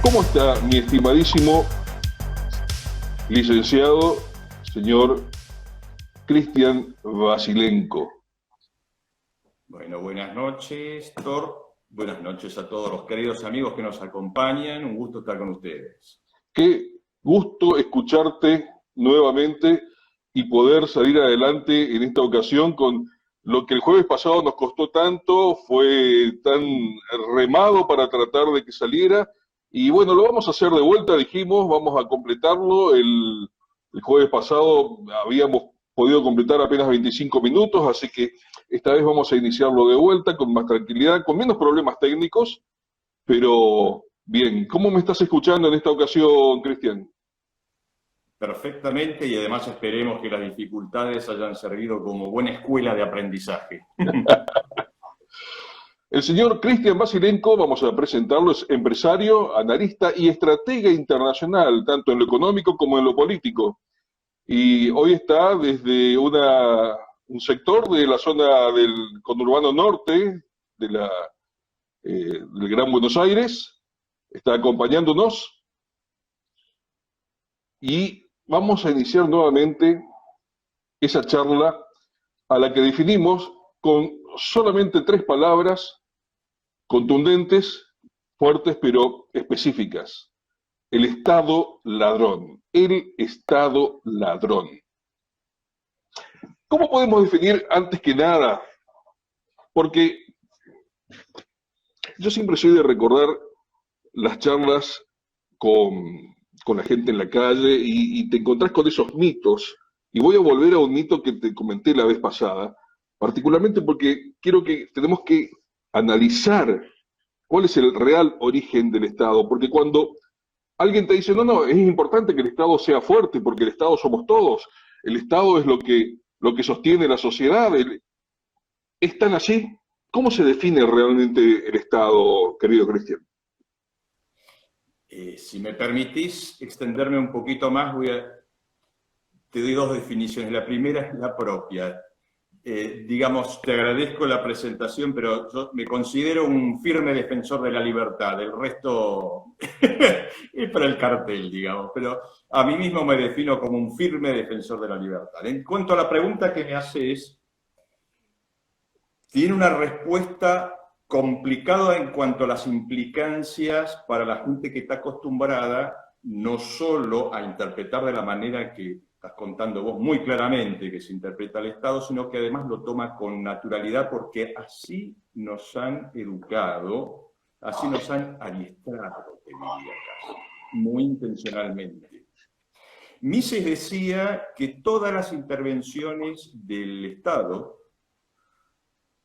¿Cómo está mi estimadísimo licenciado, señor Cristian Vasilenko? Bueno, buenas noches, Thor. Buenas noches a todos los queridos amigos que nos acompañan. Un gusto estar con ustedes. Qué gusto escucharte nuevamente y poder salir adelante en esta ocasión con lo que el jueves pasado nos costó tanto, fue tan remado para tratar de que saliera. Y bueno, lo vamos a hacer de vuelta, dijimos, vamos a completarlo. El jueves pasado habíamos podido completar apenas 25 minutos, así que esta vez vamos a iniciarlo de vuelta con más tranquilidad, con menos problemas técnicos, pero bien. ¿Cómo me estás escuchando en esta ocasión, Cristian? Perfectamente, y además esperemos que las dificultades hayan servido como buena escuela de aprendizaje. El señor Cristian Vasilenko, vamos a presentarlo, es empresario, analista y estratega internacional, tanto en lo económico como en lo político. Y hoy está desde un sector de la zona del conurbano norte del Gran Buenos Aires, está acompañándonos y vamos a iniciar nuevamente esa charla a la que definimos con solamente 3 palabras contundentes, fuertes pero específicas. El Estado ladrón. El Estado ladrón. ¿Cómo podemos definir antes que nada? Porque yo siempre soy de recordar las charlas con la gente en la calle y te encontrás con esos mitos. Y voy a volver a un mito que te comenté la vez pasada, particularmente porque tenemos que analizar cuál es el real origen del Estado. Porque cuando alguien te dice, no, es importante que el Estado sea fuerte, porque el Estado somos todos, el Estado es lo que sostiene la sociedad, ¿es tan así? ¿Cómo se define realmente el Estado, querido Cristian? Si me permitís extenderme un poquito más, te doy 2 definiciones. La primera es la propia. Digamos, te agradezco la presentación, pero yo me considero un firme defensor de la libertad. El resto es para el cartel, digamos. Pero a mí mismo me defino como un firme defensor de la libertad. En cuanto a la pregunta que me haces, tiene una respuesta complicada en cuanto a las implicancias para la gente que está acostumbrada no solo a interpretar de la manera que estás contando vos muy claramente que se interpreta el Estado, sino que además lo toma con naturalidad porque así nos han educado, así nos han adiestrado, te diría casi, muy intencionalmente. Mises decía que todas las intervenciones del Estado,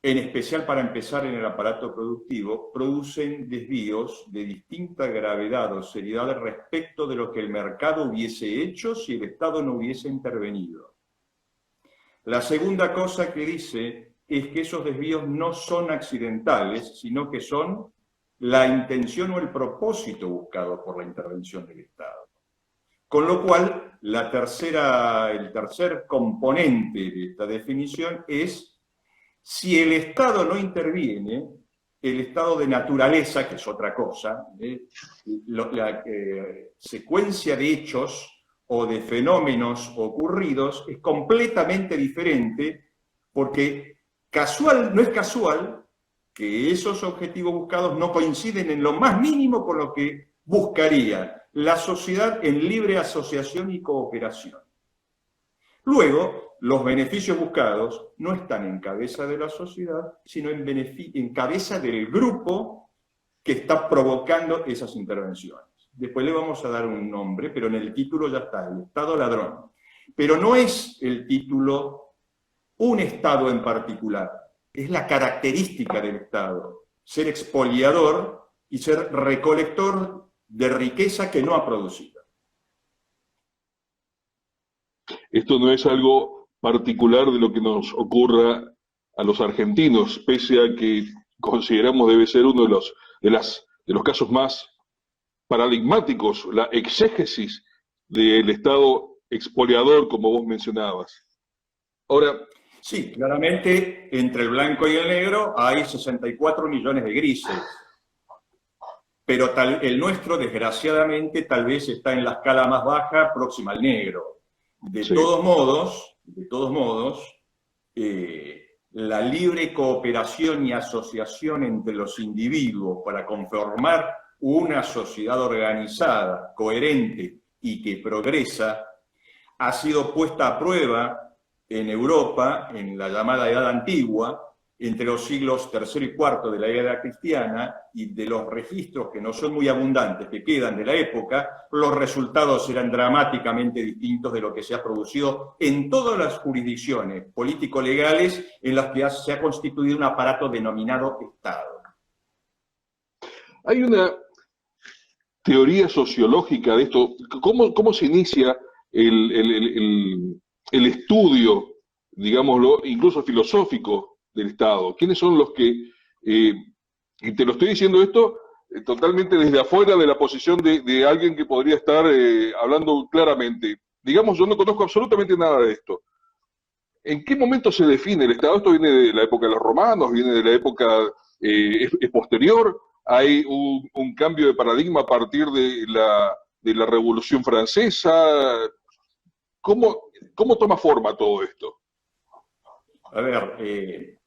en especial para empezar en el aparato productivo, producen desvíos de distinta gravedad o seriedad respecto de lo que el mercado hubiese hecho si el Estado no hubiese intervenido. La segunda cosa que dice es que esos desvíos no son accidentales, sino que son la intención o el propósito buscado por la intervención del Estado. Con lo cual, el tercer componente de esta definición es: si el Estado no interviene, el estado de naturaleza, que es otra cosa, la secuencia de hechos o de fenómenos ocurridos es completamente diferente, porque no es casual que esos objetivos buscados no coinciden en lo más mínimo con lo que buscaría la sociedad en libre asociación y cooperación. Luego, los beneficios buscados no están en cabeza de la sociedad, sino en cabeza del grupo que está provocando esas intervenciones. Después le vamos a dar un nombre, pero en el título ya está, el Estado ladrón. Pero no es el título un Estado en particular, es la característica del Estado, ser expoliador y ser recolector de riqueza que no ha producido. Esto no es algo particular de lo que nos ocurra a los argentinos, pese a que consideramos debe ser uno de los casos más paradigmáticos, la exégesis del Estado expoliador, como vos mencionabas. Ahora, sí, claramente entre el blanco y el negro hay 64 millones de grises. pero el nuestro, desgraciadamente, tal vez está en la escala más baja, próxima al negro. De todos modos, la libre cooperación y asociación entre los individuos para conformar una sociedad organizada, coherente y que progresa, ha sido puesta a prueba en Europa, en la llamada Edad Antigua, entre los siglos III y IV de la era cristiana, y de los registros que no son muy abundantes, que quedan de la época, los resultados eran dramáticamente distintos de lo que se ha producido en todas las jurisdicciones político-legales en las que se ha constituido un aparato denominado Estado. Hay una teoría sociológica de esto. ¿Cómo se inicia el estudio, digámoslo, incluso filosófico, del Estado? ¿Quiénes son los que, y te lo estoy diciendo esto totalmente desde afuera de la posición de alguien que podría estar hablando claramente? Digamos, yo no conozco absolutamente nada de esto. ¿En qué momento se define el Estado? Esto viene de la época de los romanos, viene de la época es posterior. Hay un cambio de paradigma a partir de la Revolución Francesa. ¿Cómo toma forma todo esto? A ver,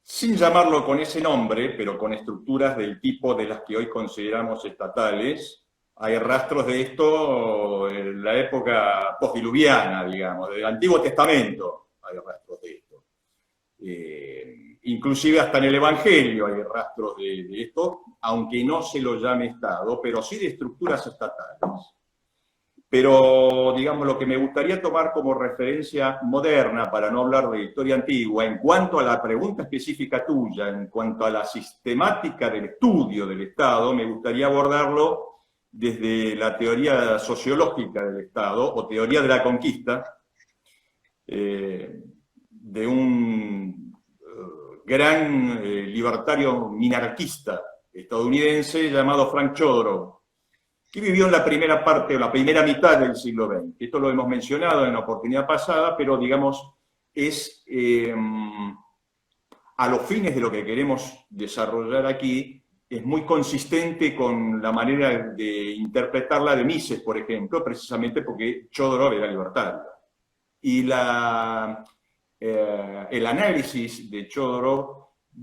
sin llamarlo con ese nombre, pero con estructuras del tipo de las que hoy consideramos estatales, hay rastros de esto en la época postdiluviana, digamos, del Antiguo Testamento hay rastros de esto. Inclusive hasta en el Evangelio hay rastros de esto, aunque no se lo llame Estado, pero sí de estructuras estatales. Pero, digamos, lo que me gustaría tomar como referencia moderna, para no hablar de historia antigua, en cuanto a la pregunta específica tuya, en cuanto a la sistemática del estudio del Estado, me gustaría abordarlo desde la teoría sociológica del Estado, o teoría de la conquista, de un gran libertario minarquista estadounidense llamado Frank Chodorow, que vivió en la primera parte o la primera mitad del siglo XX. Esto lo hemos mencionado en la oportunidad pasada, pero digamos, es a los fines de lo que queremos desarrollar aquí, es muy consistente con la manera de interpretarla de Mises, por ejemplo, precisamente porque Chodorow era libertario. Y el análisis de Chodorow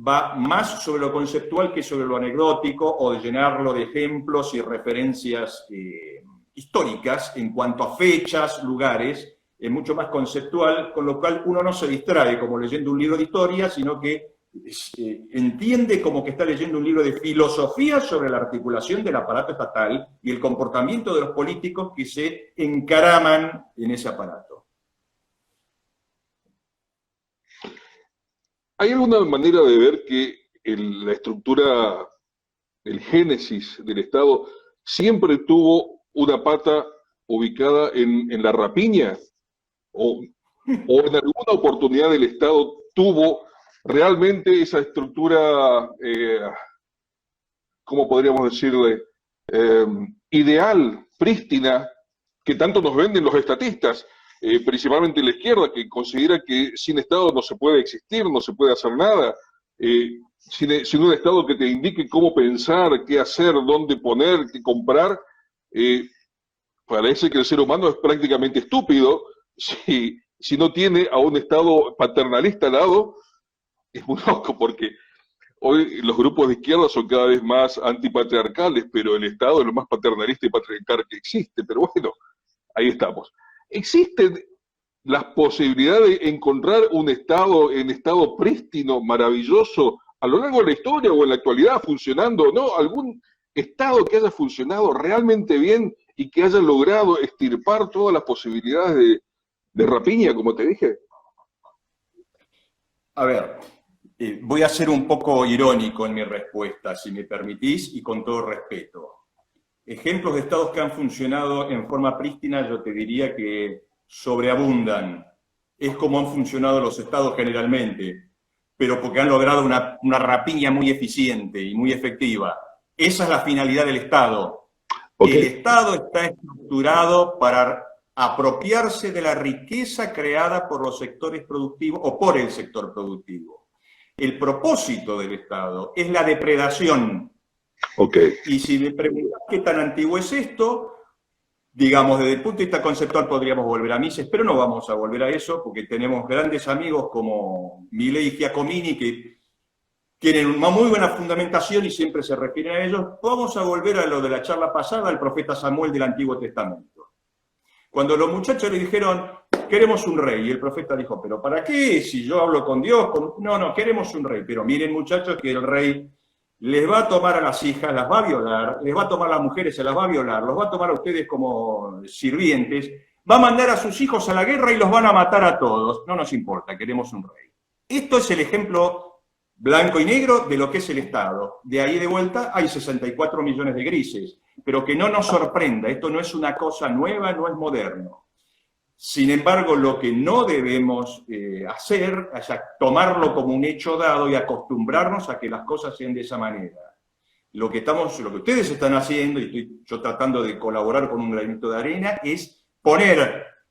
va más sobre lo conceptual que sobre lo anecdótico, o de llenarlo de ejemplos y referencias históricas en cuanto a fechas, lugares, es mucho más conceptual, con lo cual uno no se distrae como leyendo un libro de historia, sino que entiende como que está leyendo un libro de filosofía sobre la articulación del aparato estatal y el comportamiento de los políticos que se encaraman en ese aparato. ¿Hay alguna manera de ver que la estructura, el génesis del Estado, siempre tuvo una pata ubicada en la rapiña? ¿O en alguna oportunidad el Estado tuvo realmente esa estructura, ¿cómo podríamos decirle? Ideal, prístina, que tanto nos venden los estatistas, principalmente la izquierda, que considera que sin Estado no se puede existir, no se puede hacer nada, sin un Estado que te indique cómo pensar, qué hacer, dónde poner, qué comprar. Parece que el ser humano es prácticamente estúpido si no tiene a un Estado paternalista al lado. Es muy loco, porque hoy los grupos de izquierda son cada vez más antipatriarcales, pero el Estado es lo más paternalista y patriarcal que existe. Pero bueno, ahí estamos. ¿Existen las posibilidades de encontrar un Estado en estado prístino, maravilloso, a lo largo de la historia o en la actualidad funcionando, ¿no? ¿Algún Estado que haya funcionado realmente bien y que haya logrado extirpar todas las posibilidades de rapiña, como te dije? A ver, voy a ser un poco irónico en mi respuesta, si me permitís, y con todo respeto. Ejemplos de estados que han funcionado en forma prístina, yo te diría que sobreabundan. Es como han funcionado los estados generalmente, pero porque han logrado una rapiña muy eficiente y muy efectiva. Esa es la finalidad del Estado. Okay. El Estado está estructurado para apropiarse de la riqueza creada por los sectores productivos o por el sector productivo. El propósito del Estado es la depredación Ok. Y si me preguntas qué tan antiguo es esto, digamos, desde el punto de vista conceptual podríamos volver a Mises, pero no vamos a volver a eso porque tenemos grandes amigos como Milei y Giacomini que tienen una muy buena fundamentación y siempre se refieren a ellos. Vamos a volver a lo de la charla pasada, al profeta Samuel del Antiguo Testamento. Cuando los muchachos le dijeron, queremos un rey, y el profeta dijo, ¿pero para qué? Si yo hablo con Dios, no, queremos un rey. Pero miren, muchachos, que el rey les va a tomar a las hijas, las va a violar, les va a tomar a las mujeres, se las va a violar, los va a tomar a ustedes como sirvientes, va a mandar a sus hijos a la guerra y los van a matar a todos. No nos importa, queremos un rey. Esto es el ejemplo blanco y negro de lo que es el Estado. De ahí de vuelta hay 64 millones de grises, pero que no nos sorprenda, esto no es una cosa nueva, no es moderno. Sin embargo, lo que no debemos hacer es tomarlo como un hecho dado y acostumbrarnos a que las cosas sean de esa manera. Lo que ustedes están haciendo, y estoy yo tratando de colaborar con un granito de arena, es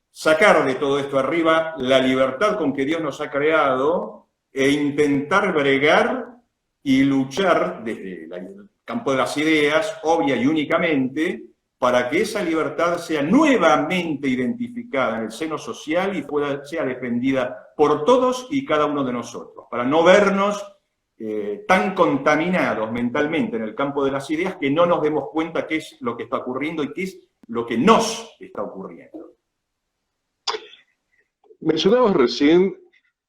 sacar de todo esto arriba la libertad con que Dios nos ha creado e intentar bregar y luchar desde el campo de las ideas, obvia y únicamente, para que esa libertad sea nuevamente identificada en el seno social y sea defendida por todos y cada uno de nosotros, para no vernos tan contaminados mentalmente en el campo de las ideas que no nos demos cuenta qué es lo que está ocurriendo y qué es lo que nos está ocurriendo. Mencionabas recién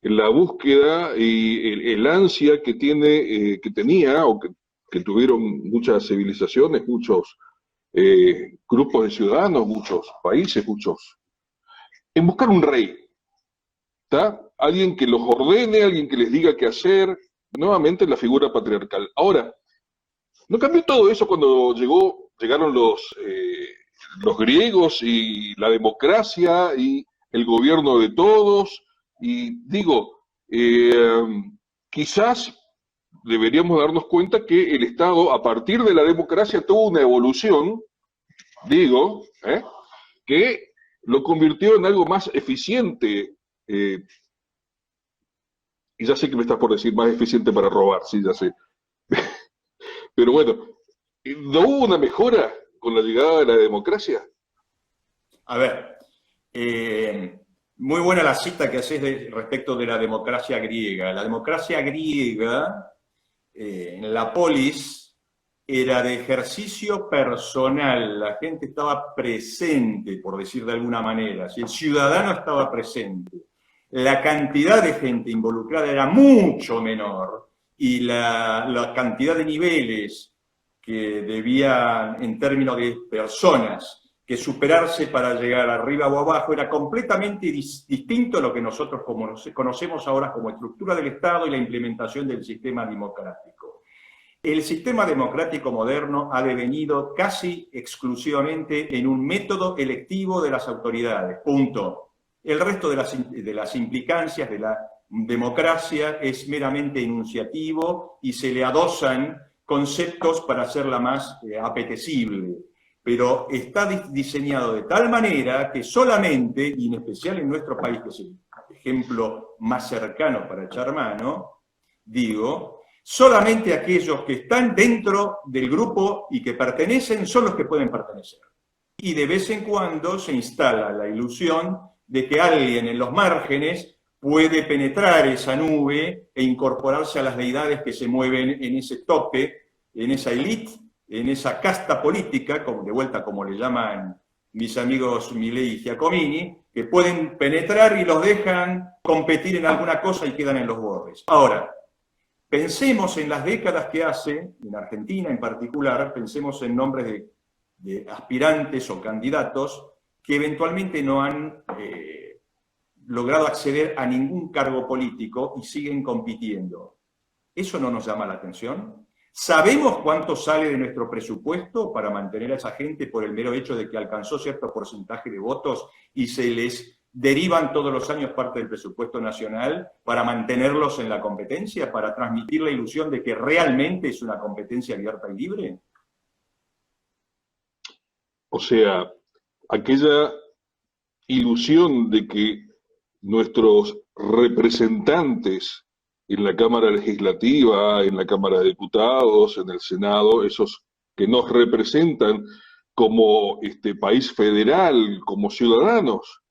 la búsqueda y el ansia que tenía o que tuvieron muchas civilizaciones, muchos grupos de ciudadanos, muchos países, en buscar un rey, ¿está? Alguien que los ordene, alguien que les diga qué hacer, nuevamente la figura patriarcal. Ahora, ¿no cambió todo eso cuando llegaron los griegos y la democracia y el gobierno de todos? Y digo, quizás deberíamos darnos cuenta que el Estado, a partir de la democracia, tuvo una evolución, que lo convirtió en algo más eficiente. Y ya sé que me estás por decir más eficiente para robar, sí, ya sé. Pero bueno, ¿no hubo una mejora con la llegada de la democracia? A ver, muy buena la cita que haces respecto de la democracia griega. La democracia griega, en la polis, era de ejercicio personal. La gente estaba presente, por decir de alguna manera. Si el ciudadano estaba presente, la cantidad de gente involucrada era mucho menor y la cantidad de niveles que debían, en términos de personas, que superarse para llegar arriba o abajo era completamente distinto a lo que nosotros conocemos ahora como estructura del Estado y la implementación del sistema democrático. El sistema democrático moderno ha devenido casi exclusivamente en un método electivo de las autoridades, punto. El resto de las implicancias de la democracia es meramente enunciativo y se le adosan conceptos para hacerla más apetecible. Pero está diseñado de tal manera que solamente, y en especial en nuestro país, que es el ejemplo más cercano para echar mano, solamente aquellos que están dentro del grupo y que pertenecen son los que pueden pertenecer. Y de vez en cuando se instala la ilusión de que alguien en los márgenes puede penetrar esa nube e incorporarse a las deidades que se mueven en ese tope, en esa élite, en esa casta política, de vuelta como le llaman mis amigos Milei y Giacomini, que pueden penetrar y los dejan competir en alguna cosa y quedan en los bordes. Ahora, pensemos en las décadas que hace, en Argentina en particular, pensemos en nombres de aspirantes o candidatos que eventualmente no han logrado acceder a ningún cargo político y siguen compitiendo. ¿Eso no nos llama la atención? ¿Sabemos cuánto sale de nuestro presupuesto para mantener a esa gente por el mero hecho de que alcanzó cierto porcentaje de votos y se les derivan todos los años parte del presupuesto nacional para mantenerlos en la competencia, para transmitir la ilusión de que realmente es una competencia abierta y libre? O sea, aquella ilusión de que nuestros representantes en la Cámara Legislativa, en la Cámara de Diputados, en el Senado, esos que nos representan como país federal, como ciudadanos,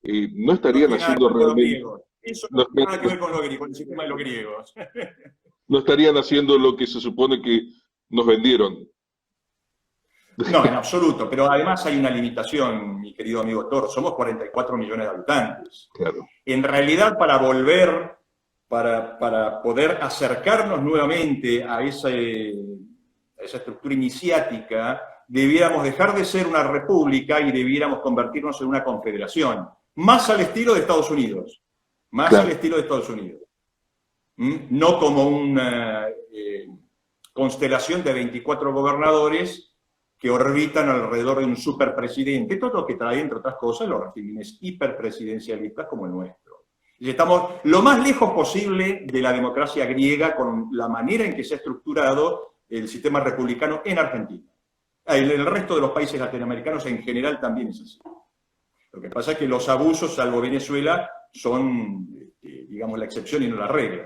no No estarían tiene nada que haciendo ver con los realmente, griegos. Eso no no, tiene nada que ver con el sistema de los griegos. no estarían haciendo lo que se supone que nos vendieron. No, en absoluto. Pero además hay una limitación, mi querido amigo Thor. Somos 44 millones de habitantes. Claro. En realidad, para volver, para poder acercarnos nuevamente a esa estructura iniciática, debiéramos dejar de ser una república y debiéramos convertirnos en una confederación. Más al estilo de Estados Unidos. Más Claro. al estilo de Estados Unidos. No como una constelación de 24 gobernadores que orbitan alrededor de un superpresidente, todo lo que trae, entre otras cosas, los regímenes hiperpresidencialistas como el nuestro. Y estamos lo más lejos posible de la democracia griega con la manera en que se ha estructurado el sistema republicano en Argentina. En el resto de los países latinoamericanos en general también es así. Lo que pasa es que los abusos, salvo Venezuela, son, digamos, la excepción y no la regla.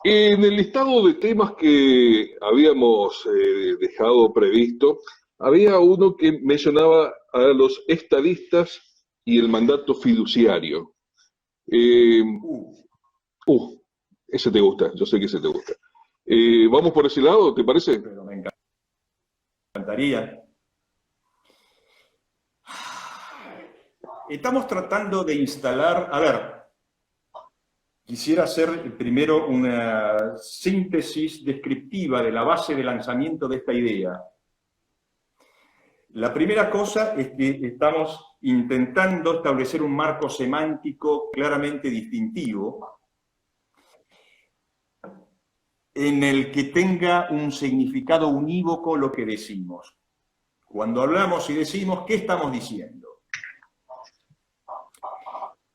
En el listado de temas que habíamos dejado previsto, había uno que mencionaba a los estadistas y el mandato fiduciario. Eh, ese te gusta, yo sé que ese te gusta. ¿Vamos por ese lado, te parece? Pero me encantaría. Estamos tratando de instalar, a ver, quisiera hacer primero una síntesis descriptiva de la base de lanzamiento de esta idea. La primera cosa es que estamos intentando establecer un marco semántico claramente distintivo en el que tenga un significado unívoco lo que decimos. Cuando hablamos y decimos, ¿qué estamos diciendo?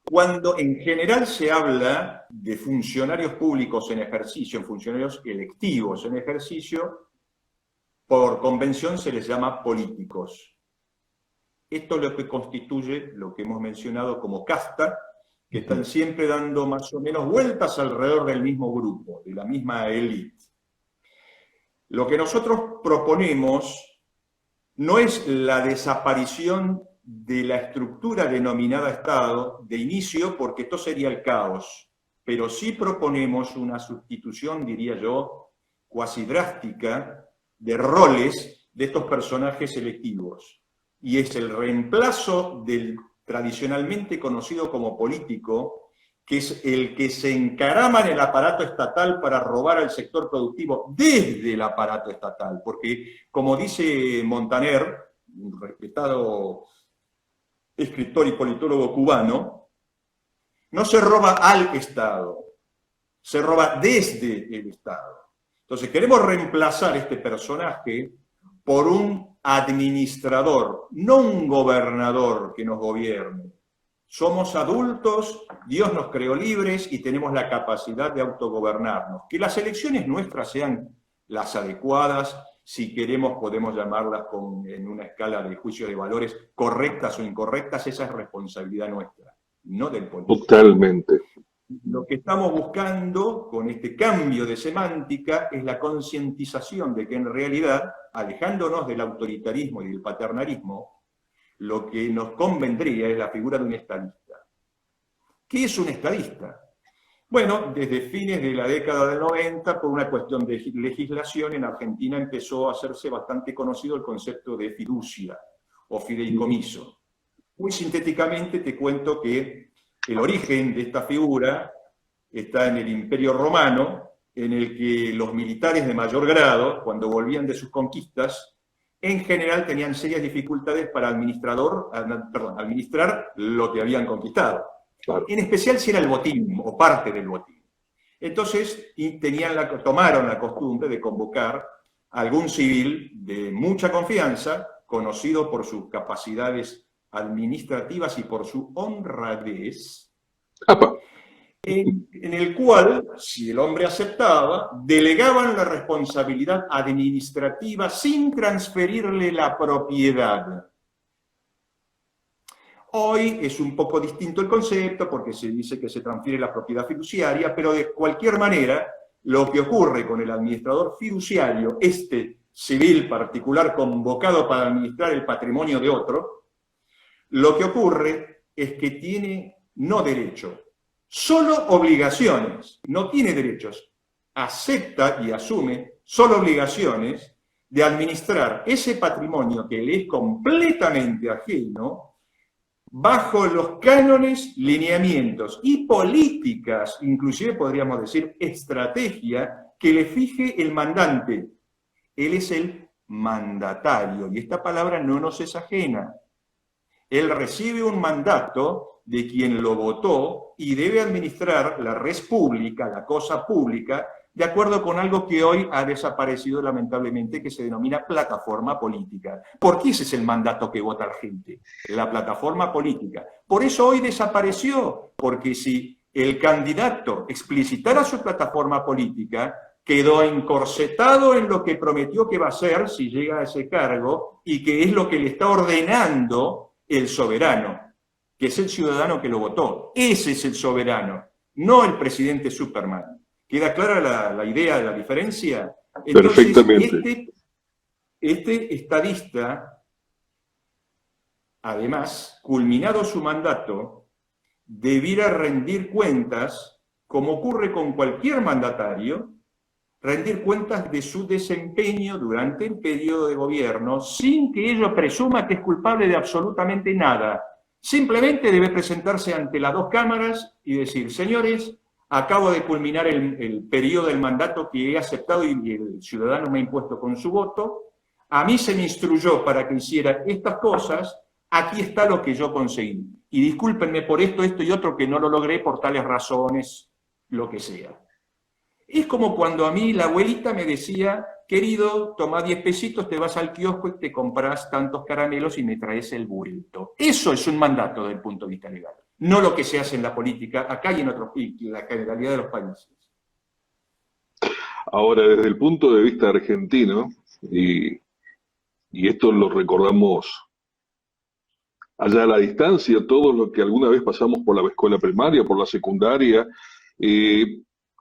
Cuando en general se habla de funcionarios públicos en ejercicio, funcionarios electivos en ejercicio, por convención se les llama políticos. Esto es lo que constituye lo que hemos mencionado como casta, que están siempre dando más o menos vueltas alrededor del mismo grupo, de la misma élite. Lo que nosotros proponemos no es la desaparición de la estructura denominada Estado de inicio, porque esto sería el caos, pero sí proponemos una sustitución, diría yo, cuasi drástica, de roles de estos personajes electivos. Y es el reemplazo del tradicionalmente conocido como político, que es el que se encarama en el aparato estatal para robar al sector productivo desde el aparato estatal, porque, como dice Montaner, un respetado escritor y politólogo cubano, no se roba al Estado, se roba desde el Estado. Entonces queremos reemplazar este personaje por un administrador, no un gobernador que nos gobierne. Somos adultos, Dios nos creó libres y tenemos la capacidad de autogobernarnos. Que las elecciones nuestras sean las adecuadas, si queremos podemos llamarlas en una escala de juicio de valores correctas o incorrectas, esa es responsabilidad nuestra, no del político. Totalmente. Lo que estamos buscando con este cambio de semántica es la concientización de que en realidad, alejándonos del autoritarismo y del paternalismo, lo que nos convendría es la figura de un estadista. ¿Qué es un estadista? Bueno, desde fines de la década del 90, por una cuestión de legislación, en Argentina empezó a hacerse bastante conocido el concepto de fiducia o fideicomiso. Muy sintéticamente te cuento que el origen de esta figura está en el Imperio Romano, en el que los militares de mayor grado, cuando volvían de sus conquistas, en general tenían serias dificultades para administrar lo que habían conquistado. Claro. En especial si era el botín o parte del botín. Entonces tomaron la costumbre de convocar a algún civil de mucha confianza, conocido por sus capacidades administrativas y por su honradez, en el cual, si el hombre aceptaba, delegaban la responsabilidad administrativa sin transferirle la propiedad. Hoy es un poco distinto el concepto porque se dice que se transfiere la propiedad fiduciaria, pero de cualquier manera, lo que ocurre con el administrador fiduciario, este civil particular convocado para administrar el patrimonio de otro, lo que ocurre es que tiene no derecho, solo obligaciones, no tiene derechos, acepta y asume solo obligaciones de administrar ese patrimonio que le es completamente ajeno bajo los cánones, lineamientos y políticas, inclusive podríamos decir estrategia, que le fije el mandante. Él es el mandatario, y esta palabra no nos es ajena. Él recibe un mandato de quien lo votó y debe administrar la res pública, la cosa pública, de acuerdo con algo que hoy ha desaparecido lamentablemente, que se denomina plataforma política. Porque ese es el mandato que vota la gente, la plataforma política. Por eso hoy desapareció, porque si el candidato explicitara su plataforma política, quedó encorsetado en lo que prometió que va a hacer si llega a ese cargo y que es lo que le está ordenando el soberano, que es el ciudadano que lo votó. Ese es el soberano, no el presidente Superman. ¿Queda clara la idea de la diferencia? Entonces, perfectamente. Este estadista, además, culminado su mandato, debiera rendir cuentas, como ocurre con cualquier mandatario, rendir cuentas de su desempeño durante el periodo de gobierno sin que ello presuma que es culpable de absolutamente nada. Simplemente debe presentarse ante las dos cámaras y decir: señores, acabo de culminar el periodo del mandato que he aceptado y el ciudadano me ha impuesto con su voto. A mí se me instruyó para que hiciera estas cosas, aquí está lo que yo conseguí. Y discúlpenme por esto, esto y otro que no lo logré por tales razones, lo que sea. Es como cuando a mí la abuelita me decía: querido, toma 10 pesitos, te vas al kiosco y te compras tantos caramelos y me traes el vuelto. Eso es un mandato desde el punto de vista legal. No lo que se hace en la política, acá y en otros países, en la generalidad de los países. Ahora, desde el punto de vista argentino, y esto lo recordamos allá a la distancia, todos los que alguna vez pasamos por la escuela primaria, por la secundaria,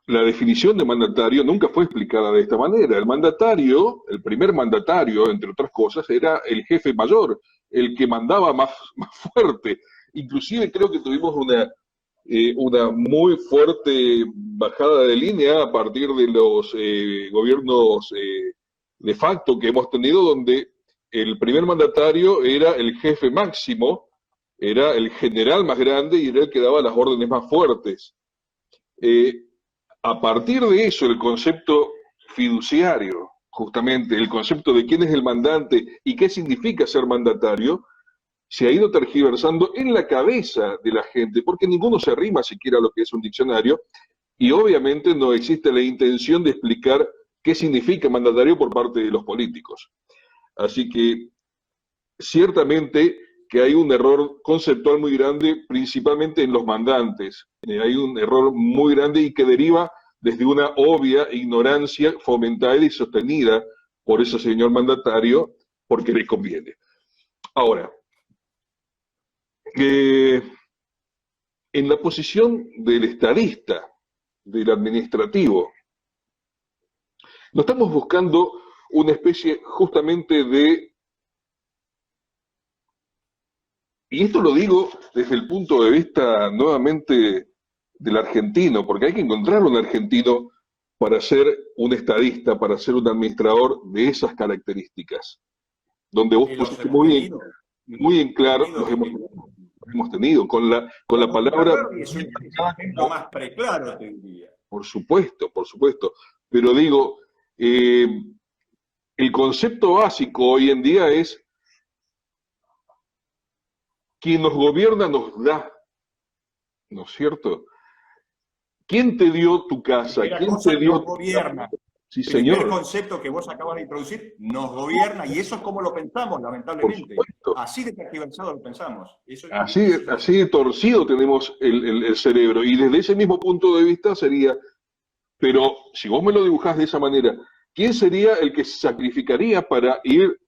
la definición de mandatario nunca fue explicada de esta manera. El mandatario, el primer mandatario, entre otras cosas, era el jefe mayor, el que mandaba más fuerte. Inclusive creo que tuvimos una muy fuerte bajada de línea a partir de los gobiernos de facto que hemos tenido, donde el primer mandatario era el jefe máximo, era el general más grande y era el que daba las órdenes más fuertes. A partir de eso, el concepto fiduciario, justamente el concepto de quién es el mandante y qué significa ser mandatario, se ha ido tergiversando en la cabeza de la gente, porque ninguno se arrima siquiera a lo que es un diccionario, y obviamente no existe la intención de explicar qué significa mandatario por parte de los políticos. Así que, ciertamente que hay un error conceptual muy grande, principalmente en los mandantes. Hay un error muy grande y que deriva desde una obvia ignorancia fomentada y sostenida por ese señor mandatario porque le conviene. Ahora, en la posición del estadista, del administrativo, no estamos buscando una especie justamente de, y esto lo digo desde el punto de vista nuevamente del argentino, porque hay que encontrar un argentino para ser un estadista, para ser un administrador de esas características, donde vos pusiste muy en claro, los hemos tenido, con la palabra... Es un ejemplo más preclaro, te diría. Por supuesto, pero digo, el concepto básico hoy en día es: quien nos gobierna nos da, ¿no es cierto? ¿Quién te dio tu casa? ¿Quién te dio tu gobierna? Sí, señor. El concepto que vos acabas de introducir nos gobierna, y eso es como lo pensamos, lamentablemente. Así de tergiversado lo pensamos. Eso es así de torcido tenemos el cerebro, y desde ese mismo punto de vista sería, pero si vos me lo dibujás de esa manera, ¿quién sería el que se sacrificaría para ir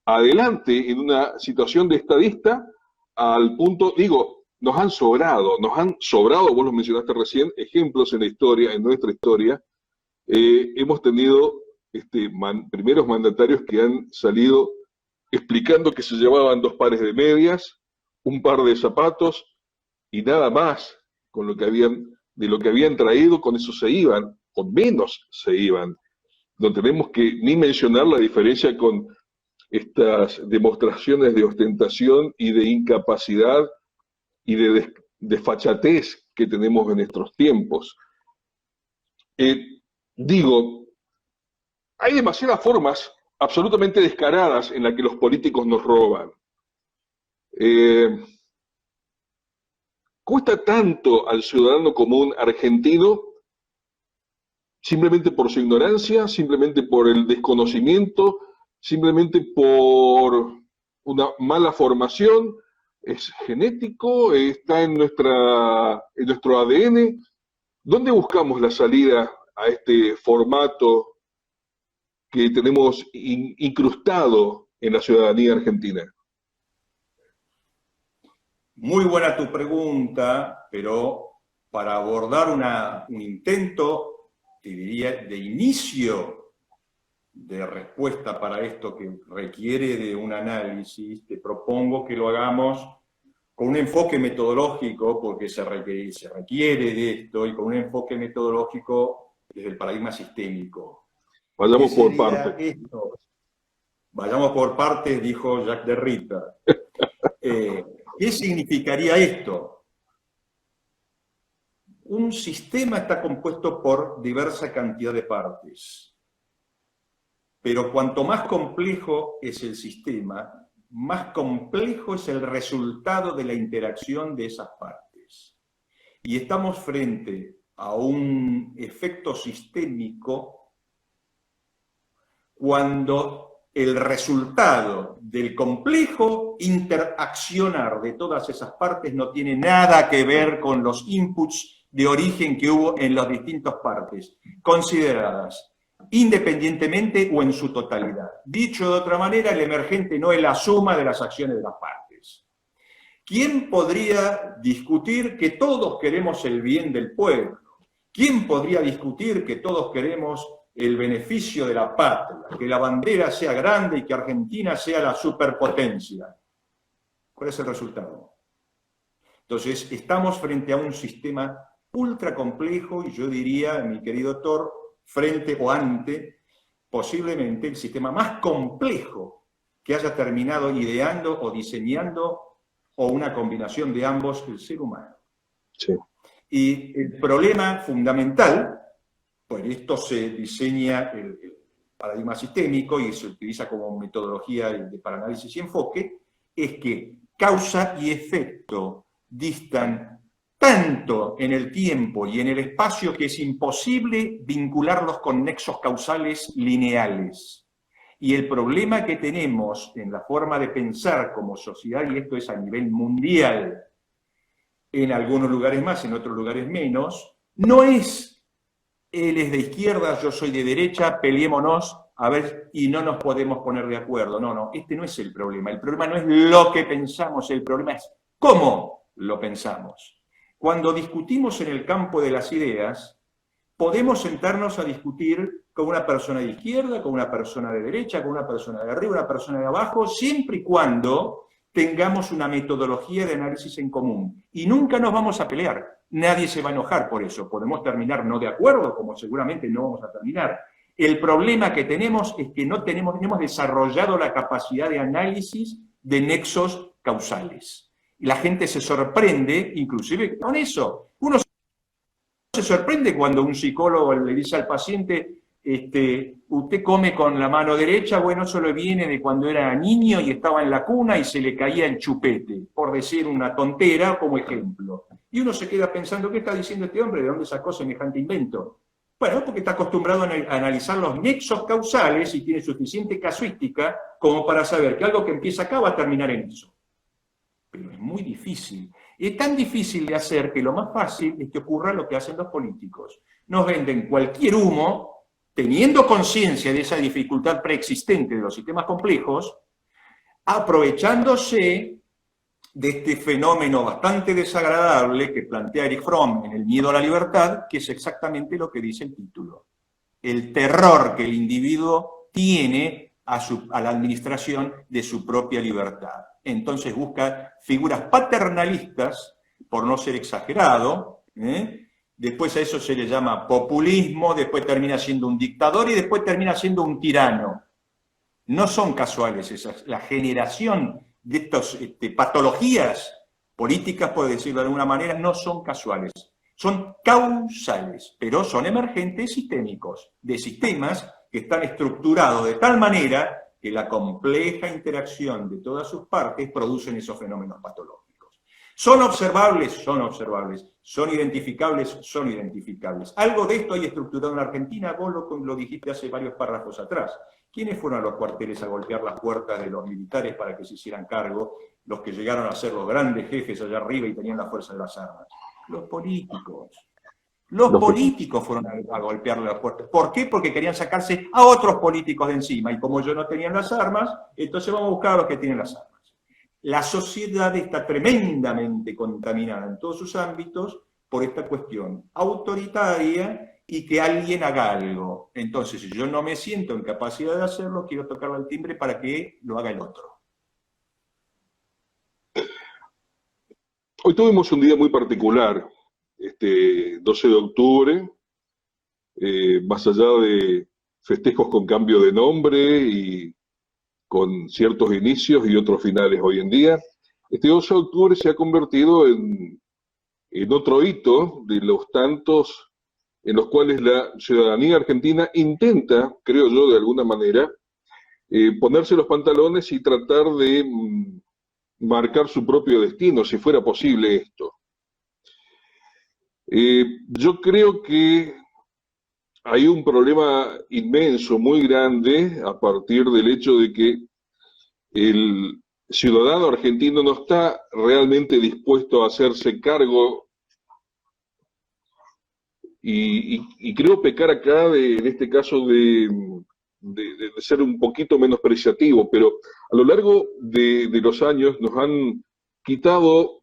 adelante en una situación de estadista al punto, digo, nos han sobrado, vos lo mencionaste recién, ejemplos en la historia, en nuestra historia. Hemos tenido primeros mandatarios que han salido explicando que se llevaban 2 pares de medias, un par de zapatos y nada más con de lo que habían traído, con eso se iban, con menos se iban. No tenemos que ni mencionar la diferencia con estas demostraciones de ostentación y de incapacidad y de desfachatez que tenemos en nuestros tiempos. Digo, hay demasiadas formas absolutamente descaradas en las que los políticos nos roban. Cuesta tanto al ciudadano común argentino, simplemente por su ignorancia, simplemente por el desconocimiento, simplemente por una mala formación, es genético, está en nuestro ADN. ¿Dónde buscamos la salida a este formato que tenemos incrustado en la ciudadanía argentina? Muy buena tu pregunta, pero para abordar un intento, te diría, de inicio de respuesta para esto que requiere de un análisis, te propongo que lo hagamos con un enfoque metodológico, porque se requiere de esto, y con un enfoque metodológico desde el paradigma sistémico. Vayamos por partes. Vayamos por partes, dijo Jacques Derrida. ¿Qué significaría esto? Un sistema está compuesto por diversa cantidad de partes. Pero cuanto más complejo es el sistema, más complejo es el resultado de la interacción de esas partes. Y estamos frente a un efecto sistémico cuando el resultado del complejo interaccionar de todas esas partes no tiene nada que ver con los inputs de origen que hubo en las distintas partes, consideradas independientemente o en su totalidad. Dicho de otra manera, el emergente no es la suma de las acciones de las partes. ¿Quién podría discutir que todos queremos el bien del pueblo? ¿Quién podría discutir que todos queremos el beneficio de la patria, que la bandera sea grande y que Argentina sea la superpotencia? ¿Cuál es el resultado? Entonces, estamos frente a un sistema ultra complejo y yo diría, mi querido Thor, frente o ante, posiblemente, el sistema más complejo que haya terminado ideando o diseñando, o una combinación de ambos, el ser humano. Sí. Y el problema fundamental, pues esto se diseña el paradigma sistémico y se utiliza como metodología para análisis y enfoque, es que causa y efecto distan tanto en el tiempo y en el espacio que es imposible vincularlos con nexos causales lineales. Y el problema que tenemos en la forma de pensar como sociedad, y esto es a nivel mundial, en algunos lugares más, en otros lugares menos, no es él es de izquierda, yo soy de derecha, peleémonos, a ver, y no nos podemos poner de acuerdo. No, este no es el problema. El problema no es lo que pensamos, el problema es cómo lo pensamos. Cuando discutimos en el campo de las ideas, podemos sentarnos a discutir con una persona de izquierda, con una persona de derecha, con una persona de arriba, una persona de abajo, siempre y cuando tengamos una metodología de análisis en común. Y nunca nos vamos a pelear. Nadie se va a enojar por eso. Podemos terminar no de acuerdo, como seguramente no vamos a terminar. El problema que tenemos es que no hemos desarrollado la capacidad de análisis de nexos causales. Y la gente se sorprende, inclusive con eso. Uno se sorprende cuando un psicólogo le dice al paciente, usted come con la mano derecha, bueno, eso le viene de cuando era niño y estaba en la cuna y se le caía el chupete, por decir una tontera como ejemplo. Y uno se queda pensando, ¿qué está diciendo este hombre? ¿De dónde sacó semejante invento? Bueno, porque está acostumbrado a analizar los nexos causales y tiene suficiente casuística como para saber que algo que empieza acá va a terminar en eso. Pero es muy difícil. Es tan difícil de hacer que lo más fácil es que ocurra lo que hacen los políticos. Nos venden cualquier humo, teniendo conciencia de esa dificultad preexistente de los sistemas complejos, aprovechándose de este fenómeno bastante desagradable que plantea Erich Fromm en El miedo a la libertad, que es exactamente lo que dice el título. El terror que el individuo tiene a la administración de su propia libertad. Entonces busca figuras paternalistas, por no ser exagerado, después a eso se le llama populismo, después termina siendo un dictador y después termina siendo un tirano. No son casuales esas. La generación de estas patologías políticas, por decirlo de alguna manera, no son casuales. Son causales, pero son emergentes sistémicos, de sistemas que están estructurados de tal manera que la compleja interacción de todas sus partes producen esos fenómenos patológicos. ¿Son observables? Son observables. ¿Son identificables? Son identificables. Algo de esto hay estructurado en Argentina, vos lo dijiste hace varios párrafos atrás. ¿Quiénes fueron a los cuarteles a golpear las puertas de los militares para que se hicieran cargo? Los que llegaron a ser los grandes jefes allá arriba y tenían la fuerza de las armas. Los políticos. Los políticos fueron a golpearle las puertas. ¿Por qué? Porque querían sacarse a otros políticos de encima. Y como ellos no tenían las armas, entonces vamos a buscar a los que tienen las armas. La sociedad está tremendamente contaminada en todos sus ámbitos por esta cuestión autoritaria y que alguien haga algo. Entonces, si yo no me siento en capacidad de hacerlo, quiero tocarle al timbre para que lo haga el otro. Hoy tuvimos un día muy particular, este 12 de octubre, más allá de festejos con cambio de nombre y con ciertos inicios y otros finales hoy en día, este 12 de octubre se ha convertido en otro hito de los tantos en los cuales la ciudadanía argentina intenta, creo yo, de alguna manera, ponerse los pantalones y tratar de marcar su propio destino, si fuera posible esto. Yo creo que hay un problema inmenso, muy grande, a partir del hecho de que el ciudadano argentino no está realmente dispuesto a hacerse cargo y creo pecar acá, en este caso, de ser un poquito menospreciativo, pero a lo largo de los años nos han quitado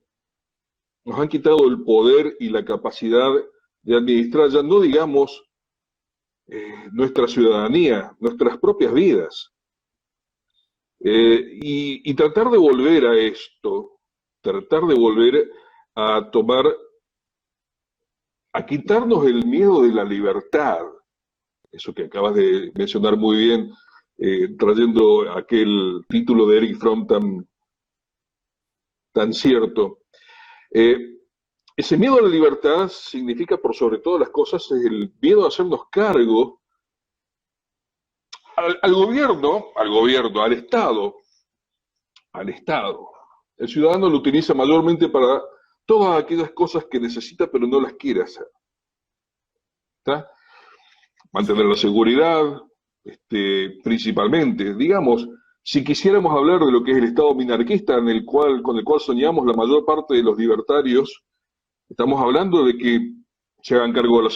el poder y la capacidad de administrar, ya no digamos nuestra ciudadanía, nuestras propias vidas. Y tratar de volver a esto, tratar de volver a tomar, a quitarnos el miedo de la libertad, eso que acabas de mencionar muy bien, trayendo aquel título de Erich Fromm tan cierto. Ese miedo a la libertad significa, por sobre todas las cosas, el miedo a hacernos cargo al gobierno, al Estado. El ciudadano lo utiliza mayormente para todas aquellas cosas que necesita pero no las quiere hacer. ¿Está? Mantener la seguridad, principalmente. Digamos, si quisiéramos hablar de lo que es el Estado minarquista con el cual soñamos la mayor parte de los libertarios, estamos hablando de que se hagan cargo de la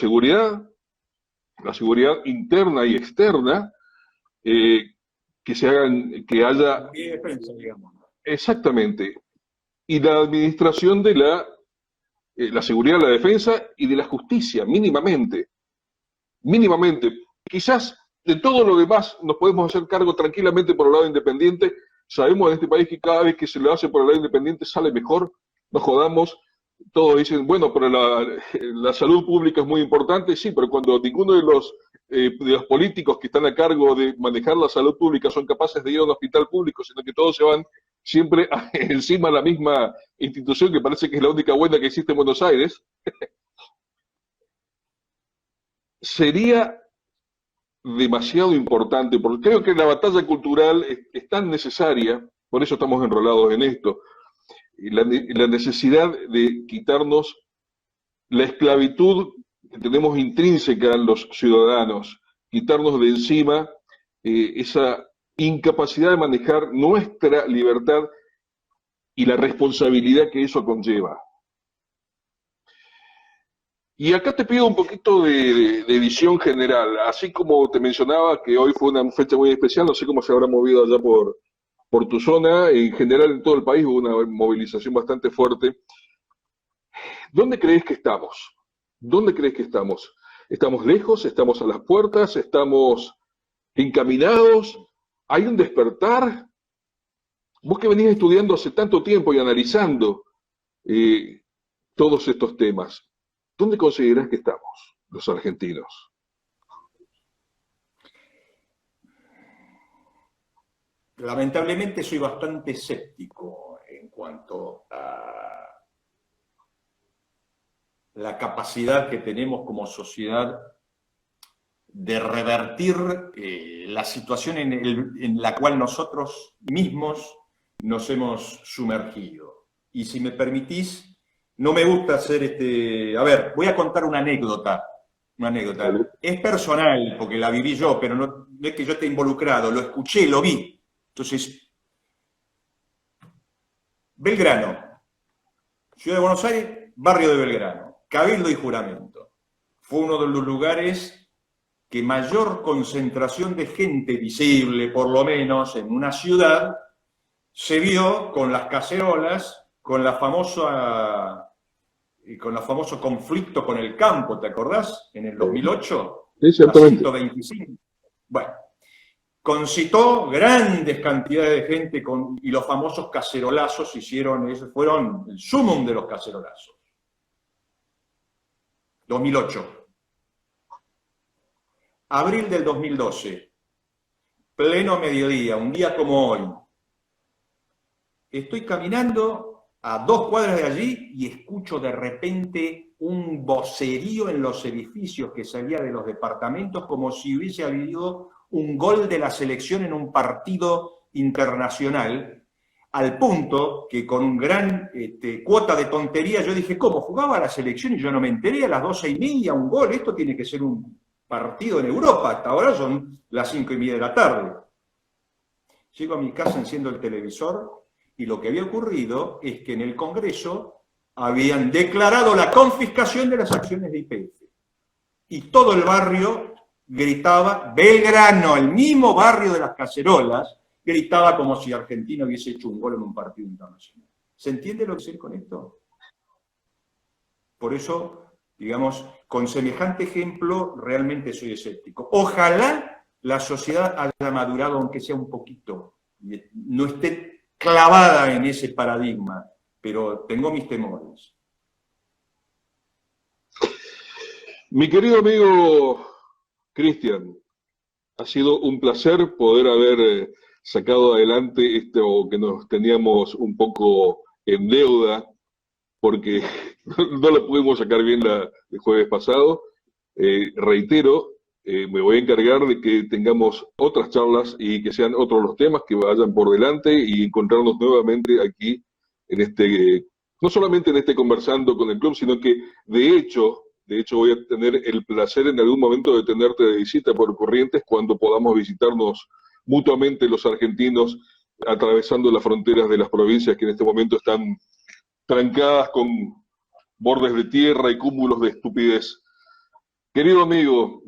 seguridad interna y externa, que haya... Exactamente. Y la administración de la seguridad, la defensa y de la justicia, mínimamente. Mínimamente. Quizás de todo lo demás nos podemos hacer cargo tranquilamente por el lado independiente. Sabemos en este país que cada vez que se lo hace por el lado independiente sale mejor, no jodamos. Todos dicen, bueno, pero la salud pública es muy importante, sí, pero cuando ninguno de los políticos que están a cargo de manejar la salud pública son capaces de ir a un hospital público, sino que todos se van siempre encima de la misma institución, que parece que es la única buena que existe en Buenos Aires, sería demasiado importante, porque creo que la batalla cultural es tan necesaria, por eso estamos enrolados en esto, la necesidad de quitarnos la esclavitud que tenemos intrínseca en los ciudadanos, quitarnos de encima esa incapacidad de manejar nuestra libertad y la responsabilidad que eso conlleva. Y acá te pido un poquito de visión general, así como te mencionaba que hoy fue una fecha muy especial, no sé cómo se habrá movido allá por tu zona, en general en todo el país hubo una movilización bastante fuerte. ¿Dónde crees que estamos? ¿Dónde crees que estamos? ¿Estamos lejos? ¿Estamos a las puertas? ¿Estamos encaminados? ¿Hay un despertar? Vos que venís estudiando hace tanto tiempo y analizando todos estos temas, ¿dónde considerás que estamos los argentinos? Lamentablemente soy bastante escéptico en cuanto a la capacidad que tenemos como sociedad de revertir la situación en la cual nosotros mismos nos hemos sumergido. Y si me permitís, no me gusta hacer A ver, voy a contar una anécdota. Una anécdota. Es personal, porque la viví yo, pero no es que yo esté involucrado, lo escuché, lo vi. Entonces, Belgrano, Ciudad de Buenos Aires, barrio de Belgrano, Cabildo y Juramento. Fue uno de los lugares que mayor concentración de gente visible, por lo menos en una ciudad, se vio con las cacerolas, con el famoso conflicto con el campo, ¿te acordás? En el 2008, a 125. Bueno, concitó grandes cantidades de gente y los famosos cacerolazos fueron el sumum de los cacerolazos. 2008. Abril del 2012. Pleno mediodía, un día como hoy. Estoy caminando a 2 cuadras de allí y escucho de repente un vocerío en los edificios que salía de los departamentos como si hubiese habido un gol de la selección en un partido internacional, al punto que con un gran cuota de tontería yo dije, ¿cómo jugaba la selección? Y yo no me enteré, a las 12:30, un gol, esto tiene que ser un partido en Europa, hasta ahora son las 5:30 de la tarde. Llego a mi casa, enciendo el televisor, y lo que había ocurrido es que en el Congreso habían declarado la confiscación de las acciones de YPF. Y todo el barrio gritaba, Belgrano, el mismo barrio de las cacerolas, gritaba como si Argentina hubiese hecho un gol en un partido internacional. ¿Se entiende lo que sé con esto? Por eso, digamos, con semejante ejemplo, realmente soy escéptico. Ojalá la sociedad haya madurado, aunque sea un poquito, no esté clavada en ese paradigma, pero tengo mis temores. Mi querido amigo Cristian, ha sido un placer poder haber sacado adelante esto que nos teníamos un poco en deuda, porque no lo pudimos sacar bien el jueves pasado. Reitero, me voy a encargar de que tengamos otras charlas y que sean otros los temas que vayan por delante y encontrarnos nuevamente aquí no solamente en Conversando con el Club, sino que de hecho voy a tener el placer en algún momento de tenerte de visita por Corrientes cuando podamos visitarnos mutuamente los argentinos atravesando las fronteras de las provincias que en este momento están trancadas con bordes de tierra y cúmulos de estupidez. Querido amigo...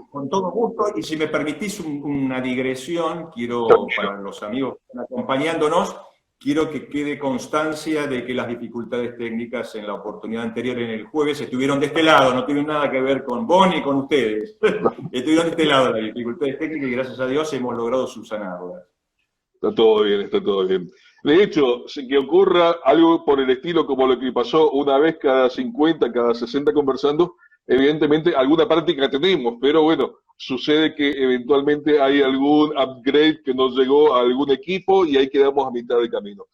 Con todo gusto, y si me permitís una digresión, quiero, para los amigos que están acompañándonos, quiero que quede constancia de que las dificultades técnicas en la oportunidad anterior, en el jueves, estuvieron de este lado, no tuvieron nada que ver con vos ni con ustedes. Estuvieron de este lado las dificultades técnicas y gracias a Dios hemos logrado subsanarlas. Está todo bien, está todo bien. De hecho, que ocurra algo por el estilo como lo que pasó una vez cada 50, cada 60 conversando, evidentemente alguna práctica tenemos, pero bueno, sucede que eventualmente hay algún upgrade que nos llegó a algún equipo y ahí quedamos a mitad de camino.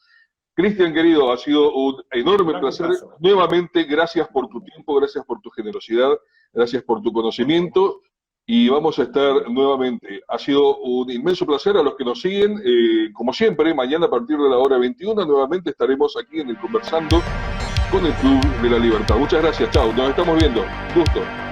Cristian, querido, ha sido un enorme placer. Nuevamente, gracias por tu tiempo, gracias por tu generosidad, gracias por tu conocimiento y vamos a estar nuevamente. Ha sido un inmenso placer a los que nos siguen. Como siempre, mañana a partir de la hora 21 nuevamente estaremos aquí en el Conversando con el Club de la Libertad. Muchas gracias, chao, nos estamos viendo. Gusto.